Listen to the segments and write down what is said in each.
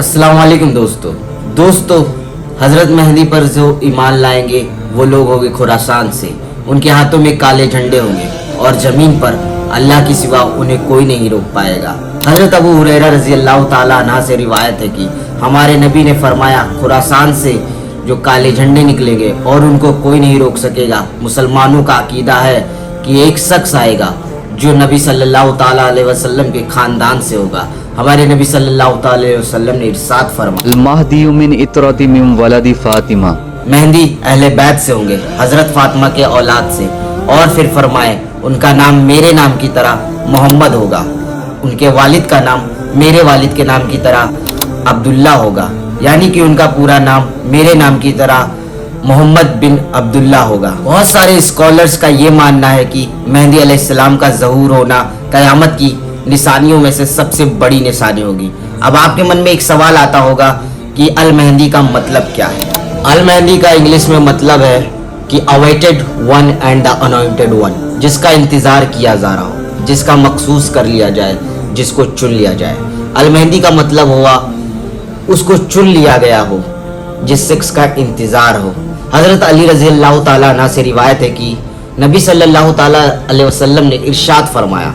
अस्सलाम वालेकुम दोस्तों हजरत मेहदी पर जो ईमान लाएंगे वो लोग होंगे खुरासान से। उनके हाथों में काले झंडे होंगे और ज़मीन पर अल्लाह के सिवा उन्हें कोई नहीं रोक पाएगा। हजरत अबू हुरैरा रज़ी अल्लाह ताला अन्हा से रिवायत है कि हमारे नबी ने फरमाया, खुरासान से जो काले झंडे निकलेंगे और उनको कोई नहीं रोक सकेगा। मुसलमानों का अकीदा है कि एक शख्स आएगा जो नबी सल्लल्लाहु ताला अलैहि वसल्लम के खानदान से होगा। हमारे नबी सल्लल्लाहु ताला अलैहि वसल्लम ने इरशाद फरमाया, महदी मिन इतरती मिन वलदी फातिमा, मेहंदी अहले बैत से होंगे, हजरत फातिमा के औलाद से। और फिर फरमाए, उनका नाम मेरे नाम की तरह मोहम्मद होगा, उनके वालिद का नाम मेरे वालिद के नाम की तरह अब्दुल्ला होगा, यानी कि उनका पूरा नाम मेरे नाम की तरह मोहम्मद बिन अब्दुल्ला होगा। बहुत सारे स्कॉलर्स का ये मानना है कि मेहंदी अलैहिस्सलाम का ज़हूर होना क़यामत की निशानियों में से सबसे बड़ी निशानी होगी। अब आपके मन में एक सवाल आता होगा कि अल मेहंदी का मतलब क्या है। अल मेहंदी का इंग्लिश में मतलब है कि awaited one and the anointed one, जिसका इंतज़ार किया जा रहा हो, जिसका मखसूस कर लिया जाए, जिसको चुन लिया जाए। अल मेहंदी का मतलब हुआ उसको चुन लिया गया हो, जिस शख्स का इंतज़ार हो। हज़रत अली रज़ी अल्लाह ताला अन्हु से रिवायत है कि नबी सल्लल्लाहु ताला अलैहि वसल्लम ने इरशाद फरमाया,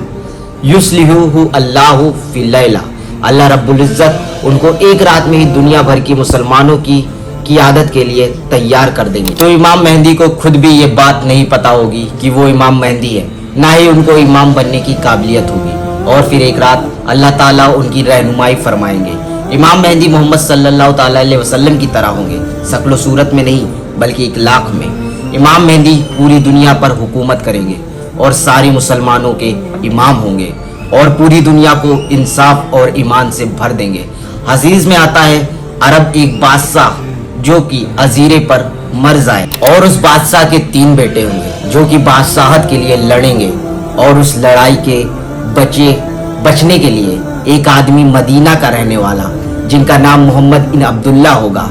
युस्लिहु अल्लाहु फी लैला, अल्लाह रब्बुल इज़्ज़त उनको एक रात में ही दुनिया भर की मुसलमानों की क़ियादत के लिए तैयार कर देंगे। तो इमाम मेहंदी को खुद भी ये बात नहीं पता होगी कि वो इमाम मेहंदी है, ना ही उनको इमाम बनने की काबिलियत होगी। और फिर एक रात अल्लाह ताला उनकी रहनुमाई फरमाएंगे। इमाम मेहंदी मोहम्मद सल्लल्लाहु ताला अलैहि वसल्लम की तरह होंगे, शक्ल सूरत में नहीं बल्कि इखलाक में। इमाम मेहंदी पूरी दुनिया पर हुकूमत करेंगे और सारी मुसलमानों के इमाम होंगे और पूरी दुनिया को इंसाफ और ईमान से भर देंगे। हदीस में आता है, अरब एक बादशाह जो कि अजीरे पर मर जाए और उस बादशाह के 3 बेटे होंगे जो कि बादशाहत के लिए लड़ेंगे, और उस लड़ाई के बचने के लिए एक आदमी मदीना का रहने वाला जिनका नाम मोहम्मद बिन अब्दुल्ला होगा,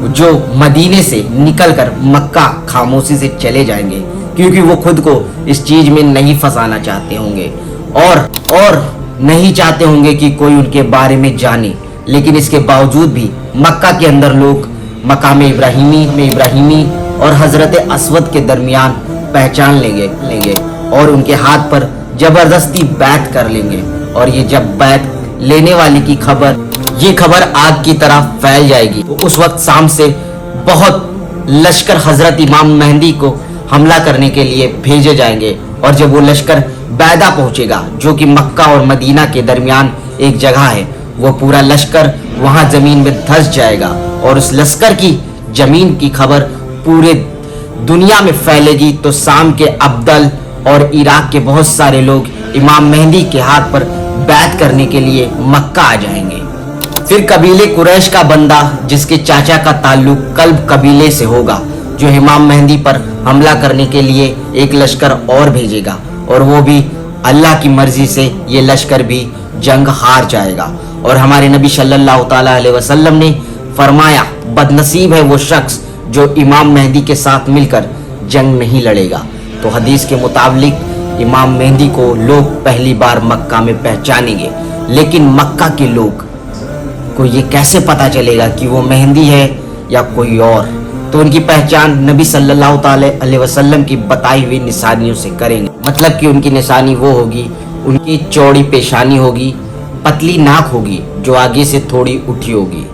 जो मदीने से निकलकर मक्का खामोशी से चले जाएंगे, क्योंकि वो खुद को इस चीज में नहीं फंसाना चाहते होंगे और नहीं चाहते होंगे कि कोई उनके बारे में जाने। लेकिन इसके बावजूद भी मक्का के अंदर लोग मकाम इब्राहिमी और हजरत अस्वद के दरमियान पहचान लेंगे और उनके हाथ पर जबरदस्ती बैत कर लेंगे। और ये जब बैत लेने वाले की खबर आग की तरह फैल जाएगी, तो उस वक्त शाम से बहुत लश्कर हजरत इमाम मेहंदी को हमला करने के लिए भेजे जाएंगे। और जब वो लश्कर बैदा पहुंचेगा, जो कि मक्का और मदीना के दरमियान एक जगह है, वो पूरा लश्कर वहां जमीन में धंस जाएगा और उस लश्कर की जमीन की खबर पूरे दुनिया में फैलेगी। तो शाम के अब्दल और इराक के बहुत सारे लोग इमाम मेहंदी के हाथ पर बैत करने के लिए मक्का आ जाएंगे। फिर कबीले कुरैश का बंदा, जिसके चाचा का ताल्लुक कल्ब कबीले से होगा, जो इमाम मेहंदी पर हमला करने के लिए एक लश्कर और भेजेगा, और वो भी अल्लाह की मर्जी से ये लश्कर भी जंग हार जाएगा। और हमारे नबी सल्लल्लाहु ताला अलैहि वसल्लम ने फरमाया, बदनसीब है वो शख्स जो इमाम मेहंदी के साथ मिलकर जंग नहीं लड़ेगा। तो हदीस के मुताबिक इमाम मेहंदी को लोग पहली बार मक्का में पहचानेंगे, लेकिन मक्का के लोग को ये कैसे पता चलेगा कि वो मेहंदी है या कोई और? तो उनकी पहचान नबी सल्लल्लाहु अलैहि वसल्लम की बताई हुई निशानियों से करेंगे। मतलब कि उनकी निशानी वो होगी, उनकी चौड़ी पेशानी होगी, पतली नाक होगी जो आगे से थोड़ी उठी होगी,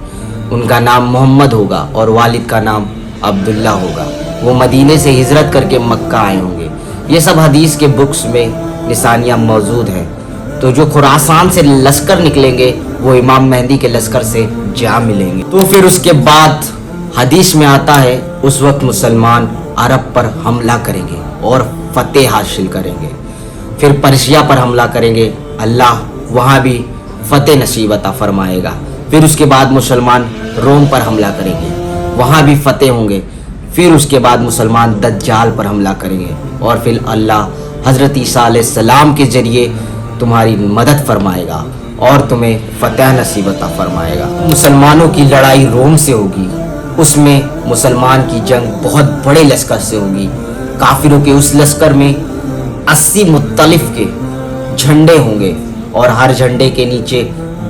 उनका नाम मोहम्मद होगा और वालिद का नाम अब्दुल्ला होगा। वो मदीने से हिजरत करके मक्का आए होंगे। ये सब हदीस के बुक्स में निशानियाँ मौजूद हैं। तो जो खुरासान से लश्कर निकलेंगे वो इमाम मेहंदी के लश्कर से जा मिलेंगे। तो फिर उसके बाद हदीस में आता है, उस वक्त मुसलमान अरब पर हमला करेंगे और फतेह हासिल करेंगे। फिर पर्शिया पर हमला करेंगे, अल्लाह वहाँ भी फतेह नसीब अता फरमाएगा। फिर उसके बाद मुसलमान रोम पर हमला करेंगे, वहाँ भी फतेह होंगे। फिर उसके बाद मुसलमान दज्जाल पर हमला करेंगे और फिर अल्लाह हज़रत ईसा अलैहिस्सलाम के ज़रिए तुम्हारी मदद फरमाएगा और तुम्हें फतेह नसीब अता फरमाएगा। मुसलमानों की लड़ाई रोम से होगी, उसमें मुसलमान की जंग बहुत बड़े लश्कर से होगी। काफिरों के उस लश्कर में 80 मुख्तलिफ के झंडे होंगे और हर झंडे के नीचे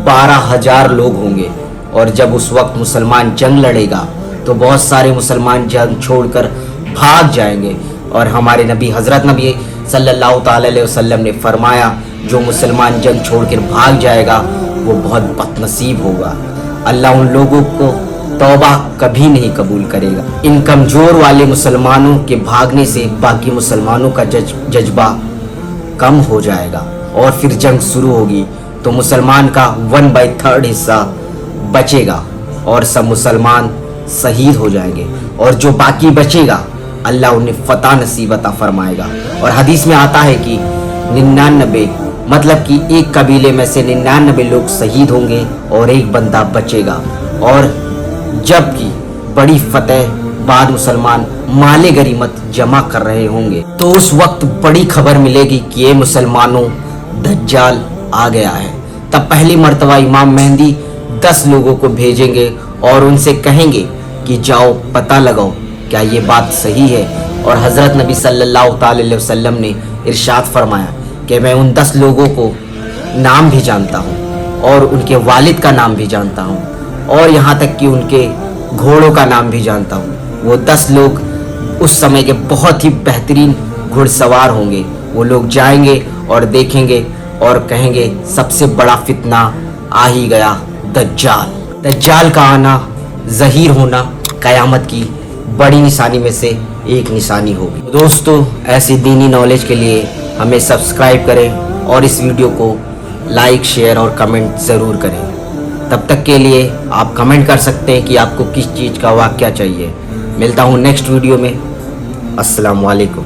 12,000 लोग होंगे اور جب اس وقت مسلمان جنگ لڑے گا تو بہت سارے مسلمان جنگ چھوڑ کر بھاگ جائیں گے. اور ہمارے نبی حضرت نبی صلی اللہ تعالی علیہ وسلم نے فرمایا جو مسلمان جنگ چھوڑ کر بھاگ جائے گا وہ بہت بد نصیب ہوگا. اللہ ان لوگوں کو توبہ کبھی نہیں قبول کرے گا. ان کمزور والے مسلمانوں کے بھاگنے سے باقی مسلمانوں کا جذبہ کم ہو جائے گا اور پھر جنگ شروع ہوگی تو مسلمان کا 1/3 حصہ بچے گا اور سب مسلمان شہید ہو جائیں گے اور جو باقی بچے گا اللہ انہیں فتح نصیب عطا فرمائے گا. اور حدیث میں آتا ہے کہ 99 مطلب کہ ایک قبیلے میں سے 99 لوگ شہید ہوں گے اور ایک بندہ بچے گا. اور جب کہ بڑی فتح بعد مسلمان مال غنیمت جمع کر رہے ہوں گے تو اس وقت بڑی خبر ملے گی کہ یہ مسلمانوں دجال آ گیا ہے. تب پہلی مرتبہ امام مہدی 10 لوگوں کو بھیجیں گے اور ان سے کہیں گے کہ جاؤ پتہ لگاؤ کیا یہ بات صحیح ہے. اور حضرت نبی صلی اللہ تعالی علیہ وسلم نے ارشاد فرمایا کہ میں ان 10 لوگوں کو نام بھی جانتا ہوں اور ان کے والد کا نام بھی جانتا ہوں اور یہاں تک کہ ان کے گھوڑوں کا نام بھی جانتا ہوں. وہ 10 لوگ اس سمے کے بہت ہی بہترین گھڑ سوار ہوں گے. وہ لوگ جائیں گے اور دیکھیں گے اور کہیں گے سب سے بڑا فتنہ آ ہی گیا دجال. دجال کا آنا ظہیر ہونا قیامت کی بڑی نشانی میں سے ایک نشانی ہوگی. دوستو ایسی دینی نالج کے لیے ہمیں سبسکرائب کریں اور اس ویڈیو کو لائک شیئر اور کمنٹ ضرور کریں. تب تک کے لیے آپ کمنٹ کر سکتے ہیں کہ آپ کو کس چیز کا واقعہ چاہیے. ملتا ہوں نیکسٹ ویڈیو میں. السلام علیکم.